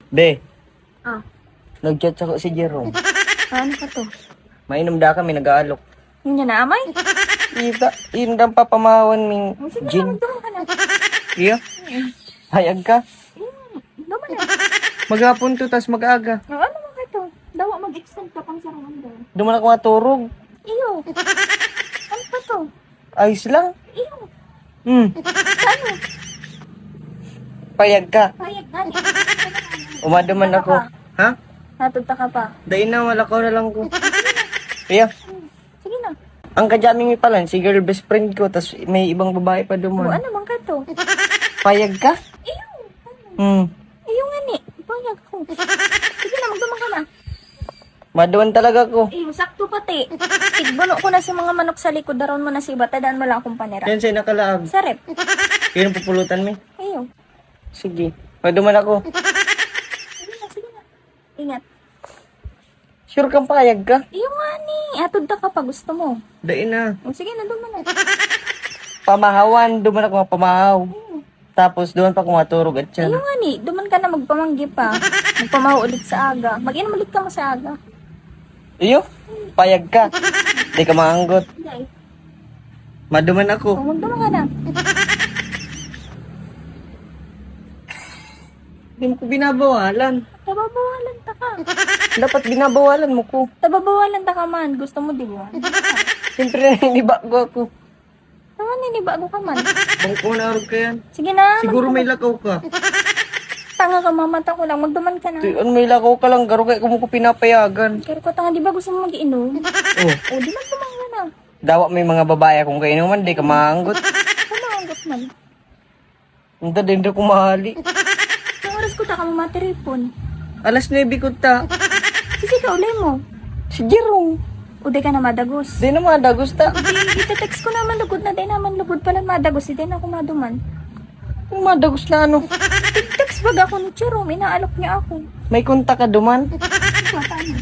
Be, Ah, nag-chat ako si Jerome. ano ka to? Mainom da kami, nag-aalok. Yun yan na, amay? Indang papamawan ming Sige na, gin. magduma ka na. Iya? Hayag ka? Duma na. Maghapon to, tas mag-aga. O, ano mo ka to? Dawa mag-extend ka pang sa rondo. Duman ako nga turog. Iyo. Ano pa to? Ayos lang. Iyo. Ano? Payag ka. Payag gani. Umaduman ako. Ha? Natugta ka pa. Dahil na, malakaw na lang ko. Iya. Sige na. Ang kajaming mi pala, si girl best friend ko, tas may ibang babae pa O, duman. ano man ka to? Payag ka? Iyo. Iyo nga ni. Payag ko. Sige na, magduma ka na. Maduman talaga ko. Iyo, sakto pati. Tigbuno ko na si mga manok sa likod. Daron mo na si iba. Tadaan mo lang akong panira. Yan sa'yo nakalaag. Sa rep. Yun ang pupulutan mi. Iyo. Sige. Maduman ako. Sige na, sige na. Ingat. Sure kang payag ka? Iyo nga ni. Atod ka pa gusto mo. Dahil na. O, sige na, duma na. Pamahawan, duman ako nga pamahaw. Tapos doon pa ako maturog at Iyo yan. nga ni. Duman ka na magpamanggi pa. Magpamaho ulit sa aga. Mag-inom ulit ka mo sa aga. Iyo, payag ka. Di ka maanggot. Hindi. Maduman ako. O, magduma ka na. Hindi mo ko binabawalan. Tababawalan ta ka. Dapat binabawalan mo ko. Tababawalan ta ka man. Gusto mo, di ba? Siyempre, nibago ako. Tama ni, bago ka man. Bangko na arog ka yan. Sige na. Siguro may lakaw ka. Tanga ka, mamata ko lang. Magduman ka na. Ano may lakaw ka lang, garo kaya kung ko pinapayagan. Kaya ko tanga, di ba gusto mo mag-inom? Oh, O, di ba duman ka na? dawa may mga babae akong kainuman, di ka maanggot. Kumanggot man. Hindi din ko mahali. Yung oras ko ta ka materipon. Alas 9 ko ta. Sisi ka ulay mo. Si Jerome. Uday ka na madagos. Di na madagos ta. Ite-text ko naman lugod na din naman lugod pala madagos. Hindi na ako maduman. Yung madagos na ano. Text bag ako ni Jerome. Inaalok niya ako. May kontak ka duman. Paano?